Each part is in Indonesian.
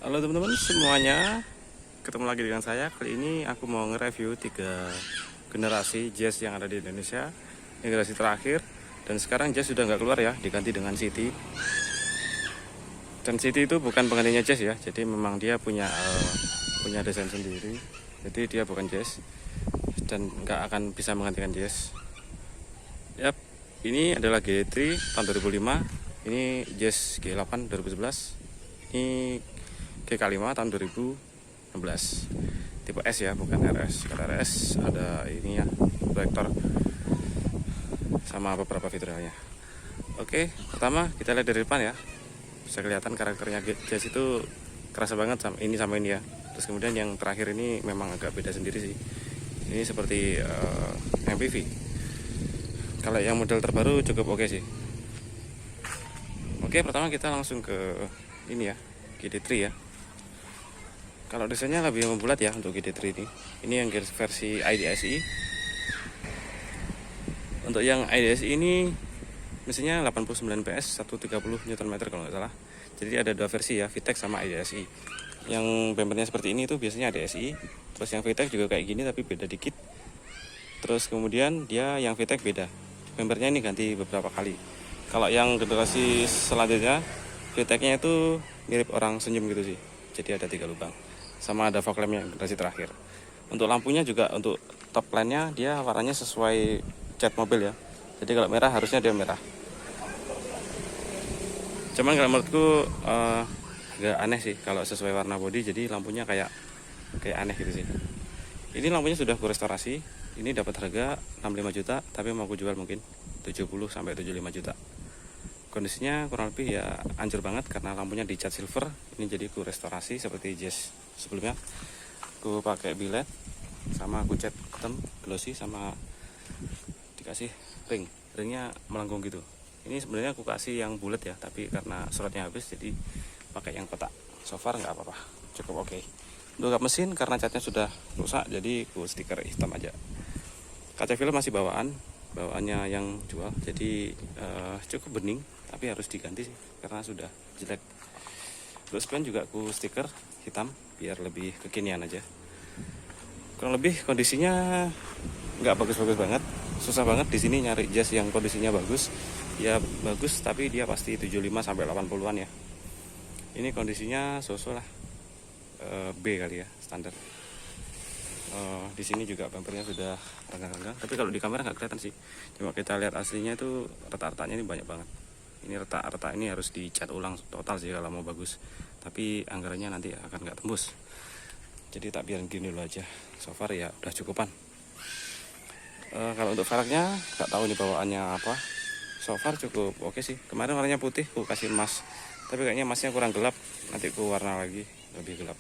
Halo teman-teman semuanya, ketemu lagi dengan saya. Kali ini aku mau nge-review 3 generasi Jazz yang ada di Indonesia. Generasi terakhir, dan sekarang Jazz sudah nggak keluar ya, diganti dengan City. Dan City itu bukan penggantinya Jazz ya, jadi memang dia punya desain sendiri. Jadi dia bukan Jazz dan nggak akan bisa menggantikan Jazz. Yap, ini adalah G3 tahun 2005, ini Jazz G8 2011, ini GK5 tahun 2016, tipe S ya, bukan RS. Kalau RS ada ini ya, proyektor sama beberapa fiturnya. Oke, pertama kita lihat dari depan ya, bisa kelihatan karakternya Jazz itu kerasa banget sama ini ya. Terus kemudian yang terakhir ini memang agak beda sendiri sih. Ini seperti MPV. Kalau yang model terbaru cukup oke sih. Oke, pertama kita langsung ke ini ya, GT3 ya. Kalau desainnya lebih membulat ya untuk GT3 ini. Ini yang versi IDSI. Untuk yang IDSI ini mesinnya 89 PS, 130 Nm kalau nggak salah. Jadi ada dua versi ya, VTEC sama IDSI. Yang bumpernya seperti ini tuh biasanya IDSI. Terus yang VTEC juga kayak gini tapi beda dikit. Terus kemudian dia yang VTEC beda. Bumpernya ini ganti beberapa kali. Kalau yang generasi selanjutnya, VTEC-nya itu mirip orang senyum gitu sih. Jadi ada 3 lubang. Sama ada fog lamp yang generasi terakhir. Untuk lampunya juga, untuk top line-nya dia warnanya sesuai cat mobil ya. Jadi kalau merah harusnya dia merah. Cuman kalau menurutku agak aneh sih kalau sesuai warna body, jadi lampunya kayak aneh gitu sih. Ini lampunya sudah kurestorasi. Ini dapat harga 65 juta, tapi mau aku jual mungkin 70 sampai 75 juta. Kondisinya kurang lebih ya hancur banget karena lampunya dicat silver. Ini jadi aku restorasi seperti Jazz sebelumnya. Aku pakai biled sama aku cat hitam glossy, sama dikasih ringnya melengkung gitu. Ini sebenarnya aku kasih yang bulat ya, tapi karena slotnya habis jadi pakai yang kotak. So far nggak apa-apa, cukup oke. Untuk kap mesin karena catnya sudah rusak, jadi aku stiker hitam aja. Kaca film masih bawaannya yang jual, jadi cukup bening, tapi harus diganti sih karena sudah jelek. Terus pen juga aku stiker hitam biar lebih kekinian aja. Kurang lebih kondisinya nggak bagus-bagus banget, susah banget di sini nyari Jazz yang kondisinya bagus. Ya bagus tapi dia pasti 75 sampai 80-an ya. Ini kondisinya so-so lah, B kali ya standar. Di sini juga bumpernya sudah renggang-renggang, tapi kalau di kamera nggak kelihatan sih. Cuma kita lihat aslinya itu retak-retaknya ini banyak banget. Ini retak-retak ini harus dicat ulang total sih kalau mau bagus. Tapi anggarannya nanti akan nggak tembus. Jadi tak biarin gini dulu aja. So far ya udah cukupan. Kalau untuk velgnya nggak tahu nih bawaannya apa. So far cukup oke sih. Kemarin warnanya putih, aku kasih emas. Tapi kayaknya emasnya kurang gelap. Nanti aku warna lagi lebih gelap.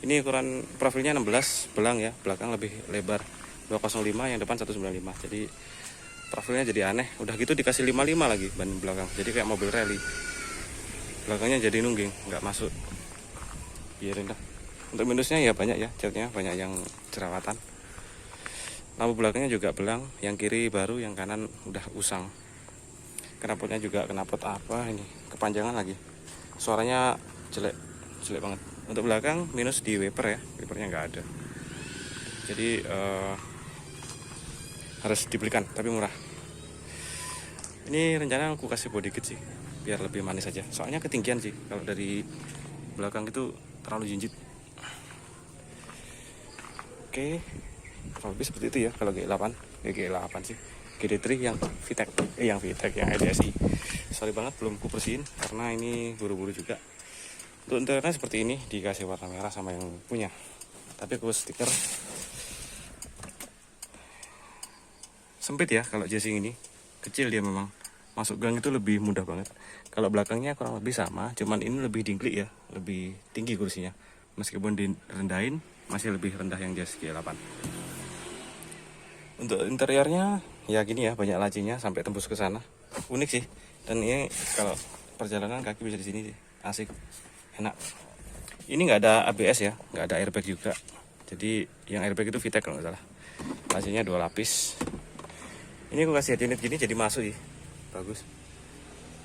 Ini ukuran profilnya 16 belang ya, belakang lebih lebar 205, yang depan 195. Jadi profilnya jadi aneh. Udah gitu dikasih 55 lagi ban belakang. Jadi kayak mobil rally. Belakangnya jadi nungging, nggak masuk. Biarin dah. Untuk minusnya ya banyak ya, catnya banyak yang jerawatan. Lampu belakangnya juga belang, yang kiri baru, yang kanan udah usang. Knalpotnya juga knalpot apa ini, kepanjangan lagi. Suaranya jelek banget. Untuk belakang minus di wiper ya, wipernya nggak ada. Jadi harus dibelikan, tapi murah. Ini rencana aku kasih body kit sih, biar lebih manis aja. Soalnya ketinggian sih, kalau dari belakang itu terlalu jinjit. Oke, kurang lebih seperti itu ya kalau G8. G8 sih. GD3 yang VTEC, yang IDSI. Sorry banget belum ku bersihin karena ini buru-buru juga. Untuk interiornya seperti ini, dikasih warna merah sama yang punya. Tapi aku stiker sempit ya kalau jasing ini. Kecil dia memang. Masuk gang itu lebih mudah banget. Kalau belakangnya kurang lebih sama, cuman ini lebih dingklik ya, lebih tinggi kursinya. Meskipun direndahin, masih lebih rendah yang jas G8. Untuk interiornya ya gini ya, banyak lacinya sampai tembus ke sana. Unik sih. Dan ini kalau perjalanan kaki bisa di sini sih. Asik. Enak. Ini nggak ada ABS ya, nggak ada airbag juga. Jadi yang airbag itu VTEC kalau nggak salah. Lacinya 2 lapis. Ini aku kasih head unit gini jadi masuk sih. Bagus.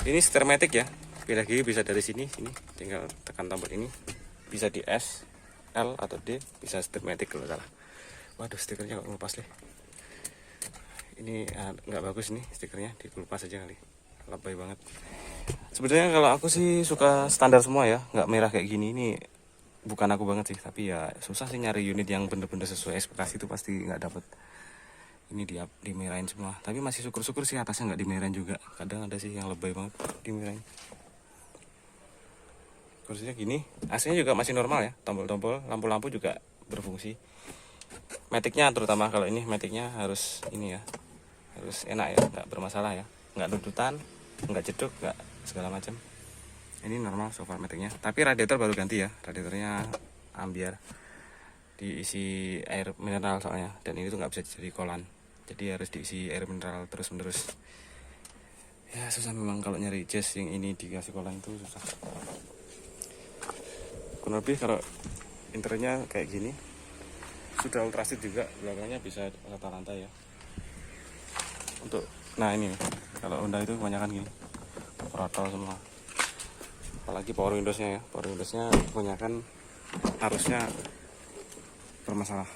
Ini Stermatic ya. Pindah gigi bisa dari sini, tinggal tekan tombol ini. Bisa di S, L atau D, bisa Stermatic kalau salah. Waduh, stikernya kok ngelupas deh. Ini nggak bagus nih stikernya, dikupas aja kali. Lebay banget. Sebenarnya kalau aku sih suka standar semua ya, nggak merah kayak gini. Ini bukan aku banget sih, tapi ya susah sih nyari unit yang bener-bener sesuai ekspektasi, itu pasti nggak dapet. Ini dimerahin semua, tapi masih syukur-syukur sih atasnya nggak dimerahin juga. Kadang ada sih yang lebay banget dimerahin. Kursinya gini, AC-nya juga masih normal ya, tombol-tombol, lampu-lampu juga berfungsi. Matic-nya terutama kalau ini matic-nya harus ini ya, harus enak ya, nggak bermasalah ya, nggak dudutan, nggak jeduk, nggak segala macam. Ini normal sofa matic-nya, tapi radiator baru ganti ya, radiatornya ambiar, diisi air mineral soalnya, dan ini tuh nggak bisa jadi kolan. Jadi harus diisi air mineral terus-menerus. Ya susah memang kalau nyari jas yang ini dikasih kolan itu susah. Kurang lebih kalau interiornya kayak gini. Sudah ultrasit juga, belakangnya bisa rata-rata ya. Untuk nah ini kalau Honda itu kebanyakan gini. Throttle semua. Apalagi power windowsnya ya. Power windowsnya kebanyakan harusnya bermasalah.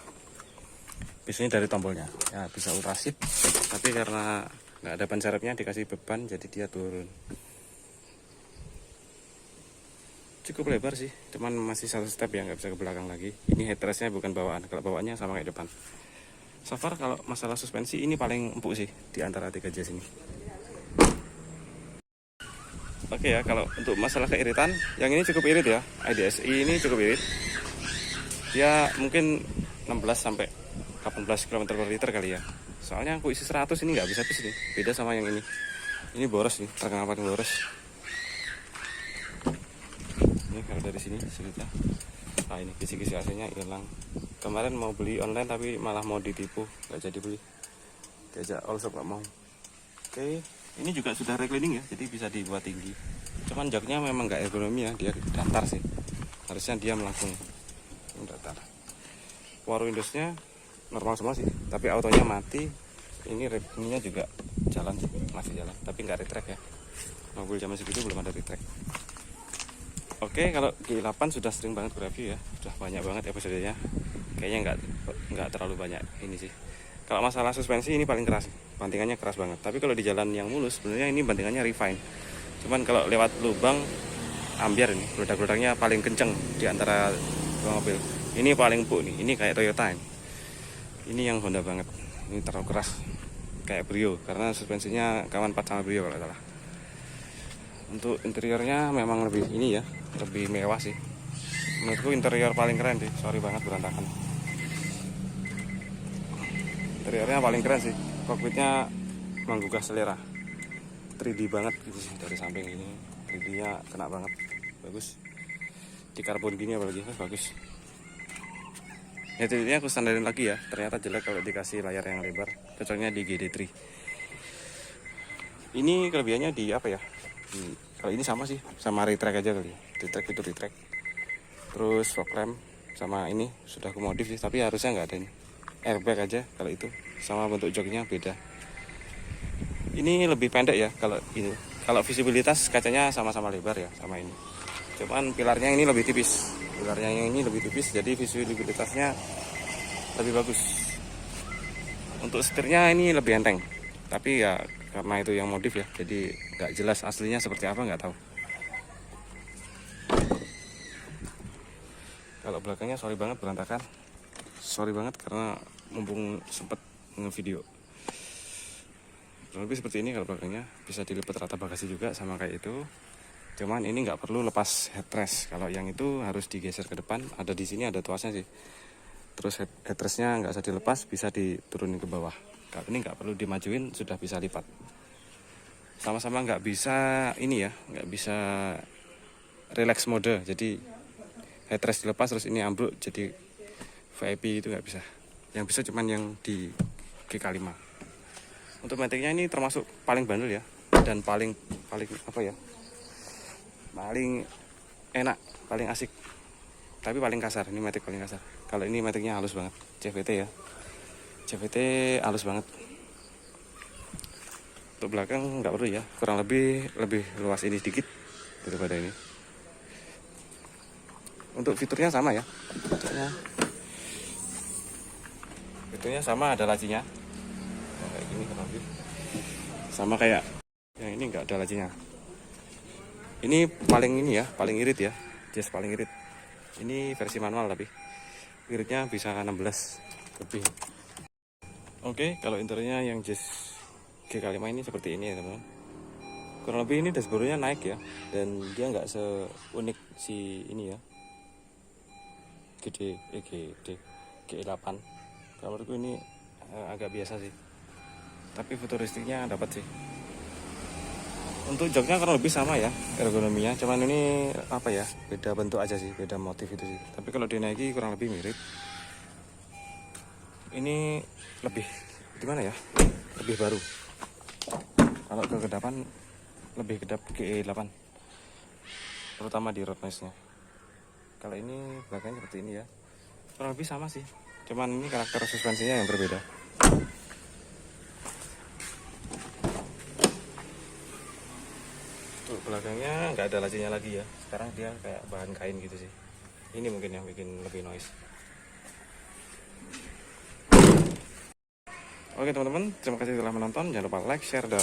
Biasanya dari tombolnya ya bisa ultrasit, tapi karena nggak ada ban serepnya dikasih beban jadi dia turun. Cukup lebar sih, cuman masih satu step ya, nggak bisa ke belakang lagi. Ini headrestnya bukan bawaan, kalau bawaannya sama kayak depan. So far kalau masalah suspensi ini paling empuk sih di antara 3 jas ini. Oke ya, kalau untuk masalah keiritan, yang ini cukup irit ya. IDSI ini cukup irit. Dia mungkin 16 sampai 18 km per liter kali ya. Soalnya aku isi 100 ini nggak bisa habis nih. Beda sama yang ini. Ini boros nih, terkenal paling boros. Ini kalau dari sini cerita. Nah ini kisi-kisi AC-nya hilang. Kemarin mau beli online tapi malah mau ditipu, nggak jadi beli. Diajak all shop nggak mau. Oke, ini juga sudah reclining ya, jadi bisa dibuat tinggi. Cuman joknya memang nggak ergonomi ya, dia datar sih. Harusnya dia melengkung. Ini datar. Power windowsnya normal semua sih, tapi autonya mati. Ini ininya juga jalan sih, masih jalan, tapi nggak retract ya. Mobil zaman segitu belum ada retract. Oke, kalau G8 sudah sering banget review ya, sudah banyak banget episodenya. Kayaknya nggak terlalu banyak ini sih. Kalau masalah suspensi ini paling keras, bantingannya keras banget. Tapi kalau di jalan yang mulus, sebenarnya ini bantingannya refine. Cuman kalau lewat lubang ambiar ini, geledak-geledaknya paling kenceng di antara dua mobil. Ini paling empuk nih, ini kayak Toyota ini. Ini yang Honda banget, ini terlalu keras kayak Brio karena suspensinya kawan 4 sama Brio kalau salah. Untuk interiornya memang lebih ini ya, lebih mewah sih. Menurutku interior paling keren sih, sorry banget berantakan. Interiornya paling keren sih, cockpitnya menggugah selera, 3D banget gitu sih dari samping ini. 3D-nya kena banget, bagus. Di karbon gini apalagi bagus. Ini aku standarin lagi ya, ternyata jelek kalau dikasih layar yang lebar. Cocoknya di GD3. Ini kelebihannya di apa ya? Kalau ini sama sih, sama retract aja kali. Retract itu retract. Terus fog lamp sama ini sudah aku modif sih, tapi harusnya nggak ada ini. Airbag aja kalau itu, sama bentuk joknya beda. Ini lebih pendek ya kalau ini. Kalau visibilitas kacanya sama-sama lebar ya, sama ini. Cuman pilarnya ini lebih tipis. Pilarnya yang ini lebih tipis, jadi visibilitasnya lebih bagus. Untuk setirnya ini lebih enteng, tapi ya karena itu yang modif ya, jadi nggak jelas aslinya seperti apa, nggak tahu. Kalau belakangnya sorry banget berantakan, sorry banget karena mumpung sempet ngevideo. Kurang lebih seperti ini. Kalau belakangnya bisa dilipat rata bagasi juga sama kayak itu, cuman ini nggak perlu lepas headrest. Kalau yang itu harus digeser ke depan, ada di sini ada tuasnya sih. Terus headrestnya nggak usah dilepas, bisa diturunin ke bawah. Kalau ini nggak perlu dimajuin, sudah bisa lipat. Sama-sama nggak bisa ini ya, nggak bisa relax mode, jadi headrest dilepas terus ini ambruk jadi VIP, itu nggak bisa. Yang bisa cuman yang di GK5. Untuk maticnya ini termasuk paling bandel ya, dan paling apa ya, paling enak, paling asik, tapi paling kasar. Ini matic paling kasar. Kalau ini maticnya halus banget, CVT ya, CVT halus banget. Untuk belakang nggak perlu ya, kurang lebih luas ini sedikit daripada ini. Untuk fiturnya sama ya, fiturnya sama, ada lacinya kayak gini, kurang lebih sama kayak yang ini, nggak ada lacinya. Ini paling ini ya, paling irit ya, jazz paling irit. Ini versi manual tapi iritnya bisa 16 lebih. Oke, kalau interiornya yang jazz GK5 ini seperti ini ya teman-teman. Kurang lebih ini dashboardnya naik ya, dan dia nggak seunik si ini ya, gede GE8. Kalau menurutku ini agak biasa sih, tapi futuristiknya dapat sih. Untuk joknya kurang lebih sama ya ergonominya, cuman ini apa ya, beda bentuk aja sih, beda motif itu sih. Tapi kalau dinaiki kurang lebih mirip. Ini lebih gimana ya, lebih baru. Kalau ke kedapan lebih kedap GE8, terutama di road noise-nya. Kalau ini belakangnya seperti ini ya, kurang lebih sama sih, cuman ini karakter suspensinya yang berbeda. Tuh belakangnya nggak ada lacinya lagi ya, sekarang dia kayak bahan kain gitu sih. Ini mungkin yang bikin lebih noise. Oke teman-teman, terima kasih telah menonton. Jangan lupa like, share, dan